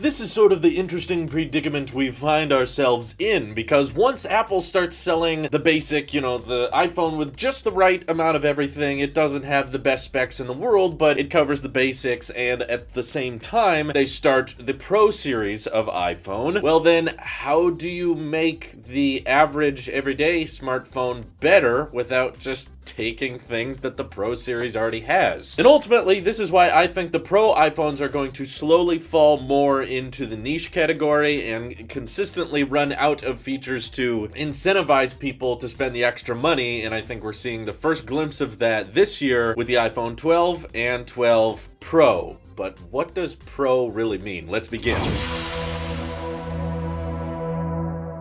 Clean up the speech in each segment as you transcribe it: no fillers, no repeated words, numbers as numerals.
This is sort of the interesting predicament we find ourselves in, because once Apple starts selling the basic, the iPhone with just the right amount of everything, it doesn't have the best specs in the world, but it covers the basics, and at the same time, they start the Pro series of iPhone. Well then, how do you make the average everyday smartphone better without just taking things that the Pro series already has? And ultimately, this is why I think the Pro iPhones are going to slowly fall more into the niche category and consistently run out of features to incentivize people to spend the extra money, and I think we're seeing the first glimpse of that this year with the iPhone 12 and 12 Pro. But what does Pro really mean? Let's begin.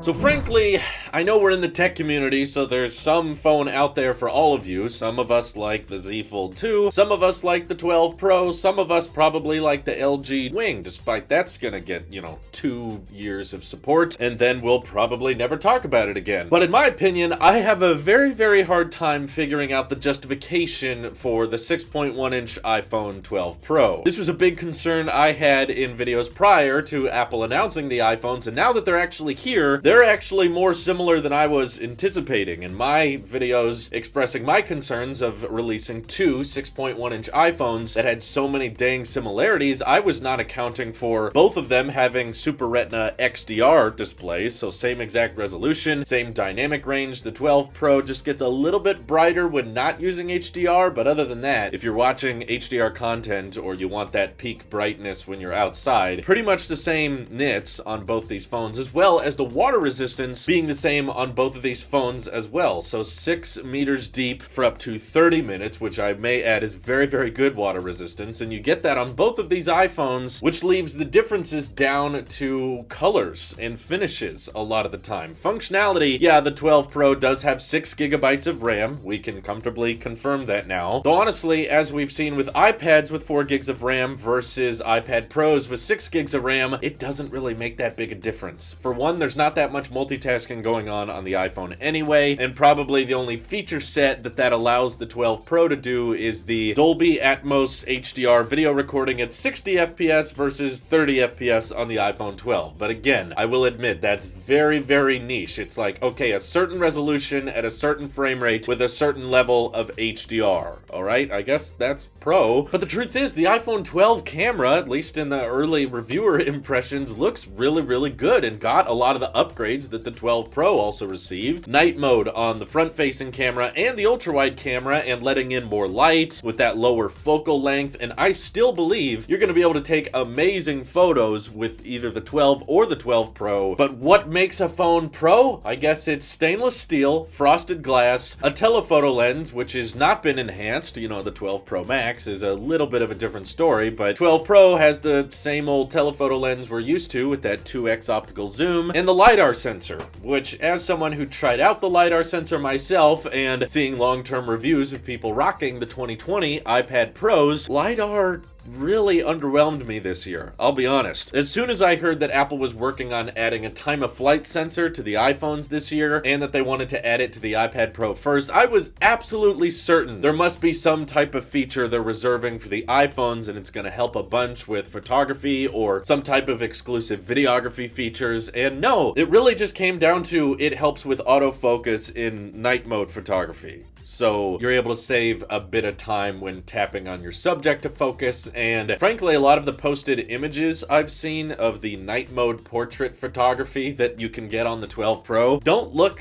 So frankly, I know we're in the tech community, so there's some phone out there for all of you. Some of us like the Z Fold 2, some of us like the 12 Pro, some of us probably like the LG Wing, despite that's gonna get, 2 years of support, and then we'll probably never talk about it again. But in my opinion, I have a very, very hard time figuring out the justification for the 6.1-inch iPhone 12 Pro. This was a big concern I had in videos prior to Apple announcing the iPhones, and now that they're actually here, they're actually more similar than I was anticipating. In my videos expressing my concerns of releasing two 6.1-inch iPhones that had so many dang similarities, I was not accounting for both of them having Super Retina XDR displays, so same exact resolution, same dynamic range. The 12 Pro just gets a little bit brighter when not using HDR, but other than that, if you're watching HDR content or you want that peak brightness when you're outside, pretty much the same nits on both these phones, as well as the water resistance being the same on both of these phones as well. So 6 meters deep for up to 30 minutes, which I may add is very, very good water resistance, and you get that on both of these iPhones, which leaves the differences down to colors and finishes a lot of the time. Functionality, yeah, the 12 Pro does have 6 gigabytes of RAM. We can comfortably confirm that now. Though honestly, as we've seen with iPads with 4 gigs of RAM versus iPad Pros with 6 gigs of RAM, it doesn't really make that big a difference. For one, there's not that much multitasking going on the iPhone anyway, and probably the only feature set that allows the 12 Pro to do is the Dolby Atmos HDR video recording at 60 FPS versus 30 FPS on the iPhone 12. But again, I will admit that's very, very niche. It's like, okay, a certain resolution at a certain frame rate with a certain level of HDR. Alright, I guess that's Pro. But the truth is, the iPhone 12 camera, at least in the early reviewer impressions, looks really, really good and got a lot of the upgrades that the 12 Pro also received. Night mode on the front-facing camera and the ultra-wide camera, and letting in more light with that lower focal length, and I still believe you're going to be able to take amazing photos with either the 12 or the 12 Pro. But what makes a phone Pro? I guess it's stainless steel, frosted glass, a telephoto lens, which has not been enhanced. The 12 Pro Max is a little bit of a different story, but 12 Pro has the same old telephoto lens we're used to with that 2x optical zoom, and the LiDAR sensor, which, as someone who tried out the LiDAR sensor myself and seeing long-term reviews of people rocking the 2020 iPad Pros, LiDAR really underwhelmed me this year, I'll be honest. As soon as I heard that Apple was working on adding a time-of-flight sensor to the iPhones this year, and that they wanted to add it to the iPad Pro first, I was absolutely certain there must be some type of feature they're reserving for the iPhones, and it's going to help a bunch with photography or some type of exclusive videography features. And no, it really just came down to it helps with autofocus in night mode photography. So you're able to save a bit of time when tapping on your subject to focus, and frankly, a lot of the posted images I've seen of the night mode portrait photography that you can get on the 12 Pro don't look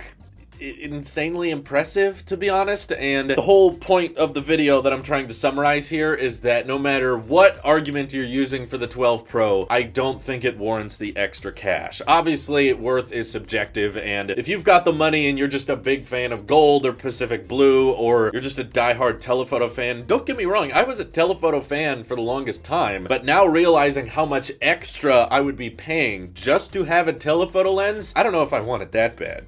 insanely impressive, to be honest. And the whole point of the video that I'm trying to summarize here is that no matter what argument you're using for the 12 Pro, I don't think it warrants the extra cash. Obviously, worth is subjective, and if you've got the money and you're just a big fan of gold or Pacific Blue, or you're just a diehard telephoto fan, don't get me wrong, I was a telephoto fan for the longest time, but now realizing how much extra I would be paying just to have a telephoto lens, I don't know if I want it that bad.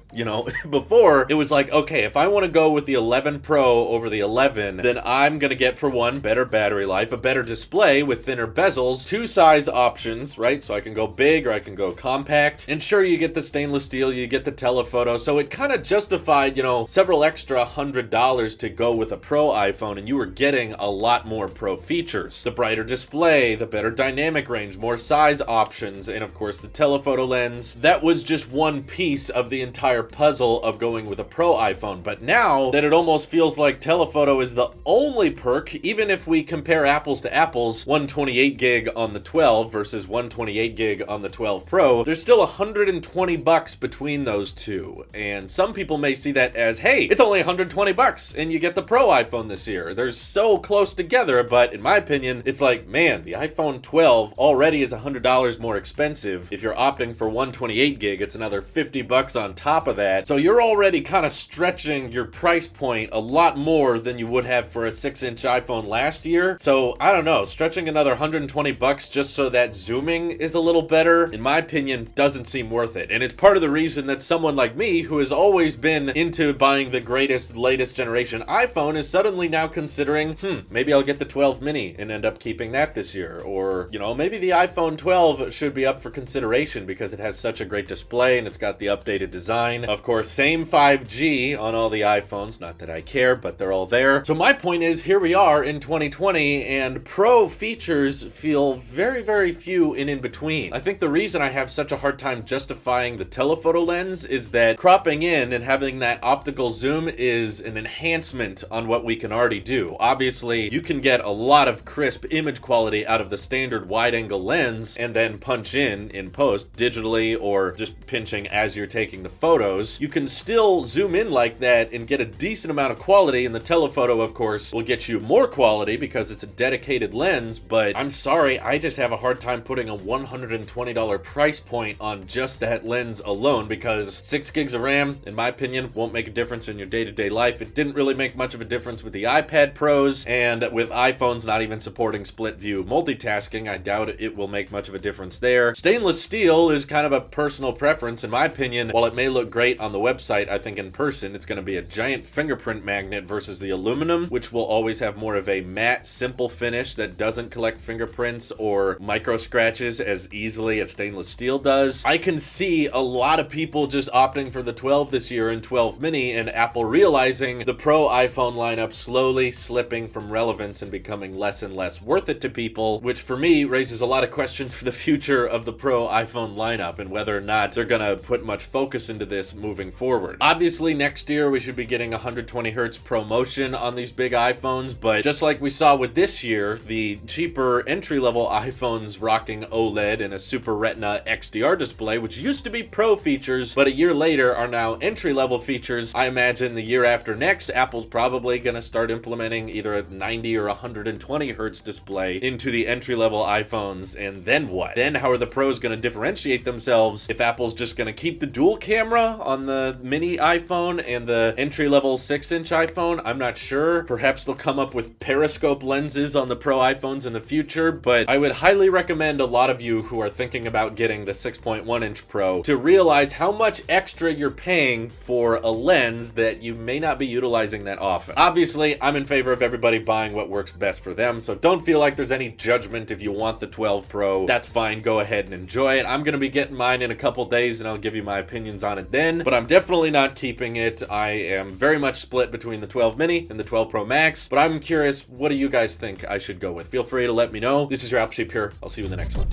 Before before, it was like, okay, if I want to go with the 11 Pro over the 11, then I'm gonna get, for one, better battery life, a better display with thinner bezels, 2 size options, right? So I can go big or I can go compact. And sure, you get the stainless steel, you get the telephoto, so it kind of justified, you know, several extra $100 to go with a Pro iPhone, and you were getting a lot more Pro features. The brighter display, the better dynamic range, more size options, and of course the telephoto lens. That was just one piece of the entire puzzle of going with a Pro iPhone. But now that it almost feels like telephoto is the only perk, even if we compare apples to apples, 128 gig on the 12 versus 128 gig on the 12 Pro, there's still $120 between those two. And some people may see that as, hey, it's only $120 and you get the Pro iPhone this year. They're so close together, but in my opinion, it's like, man, the iPhone 12 already is $100 more expensive. If you're opting for 128 gig, it's another $50 on top of that. So you're already kind of stretching your price point a lot more than you would have for a 6-inch iPhone last year. So I don't know, stretching another $120 just so that zooming is a little better, in my opinion, doesn't seem worth it. And it's part of the reason that someone like me, who has always been into buying the greatest, latest generation iPhone, is suddenly now considering, maybe I'll get the 12 mini and end up keeping that this year. Or, you know, maybe the iPhone 12 should be up for consideration because it has such a great display and it's got the updated design. Of course, same 5G on all the iPhones, not that I care, but they're all there. So my point is, here we are in 2020 and Pro features feel very, very few and in between. I think the reason I have such a hard time justifying the telephoto lens is that cropping in and having that optical zoom is an enhancement on what we can already do. Obviously, you can get a lot of crisp image quality out of the standard wide-angle lens and then punch in post digitally or just pinching as you're taking the photos. You can still zoom in like that and get a decent amount of quality, and the telephoto, of course, will get you more quality because it's a dedicated lens, but I'm sorry, I just have a hard time putting a $120 price point on just that lens alone because 6 gigs of RAM, in my opinion, won't make a difference in your day-to-day life. It didn't really make much of a difference with the iPad Pros, and with iPhones not even supporting split view multitasking, I doubt it will make much of a difference there. Stainless steel is kind of a personal preference. In my opinion, while it may look great on the website, I think in person it's going to be a giant fingerprint magnet versus the aluminum, which will always have more of a matte, simple finish that doesn't collect fingerprints or micro scratches as easily as stainless steel does. I can see a lot of people just opting for the 12 this year and 12 mini, and Apple realizing the Pro iPhone lineup slowly slipping from relevance and becoming less and less worth it to people, which for me raises a lot of questions for the future of the Pro iPhone lineup and whether or not they're gonna put much focus into this moving forward. Obviously, next year we should be getting 120 Hz ProMotion on these big iPhones, but just like we saw with this year, the cheaper entry-level iPhones rocking OLED and a Super Retina XDR display, which used to be Pro features, but a year later are now entry-level features. I imagine the year after next, Apple's probably gonna start implementing either a 90 or 120 Hz display into the entry-level iPhones, and then what? Then how are the Pros gonna differentiate themselves if Apple's just gonna keep the dual camera on the mini iPhone and the entry-level 6-inch iPhone? I'm not sure. Perhaps they'll come up with periscope lenses on the Pro iPhones in the future, but I would highly recommend a lot of you who are thinking about getting the 6.1-inch Pro to realize how much extra you're paying for a lens that you may not be utilizing that often. Obviously, I'm in favor of everybody buying what works best for them, so don't feel like there's any judgment if you want the 12 Pro. That's fine, go ahead and enjoy it. I'm gonna be getting mine in a couple days and I'll give you my opinions on it then, but I'm definitely not keeping it. I am very much split between the 12 mini and the 12 Pro Max, but I'm curious, what do you guys think I should go with? Feel free to let me know. This is your Apple Sheep here. I'll see you in the next one.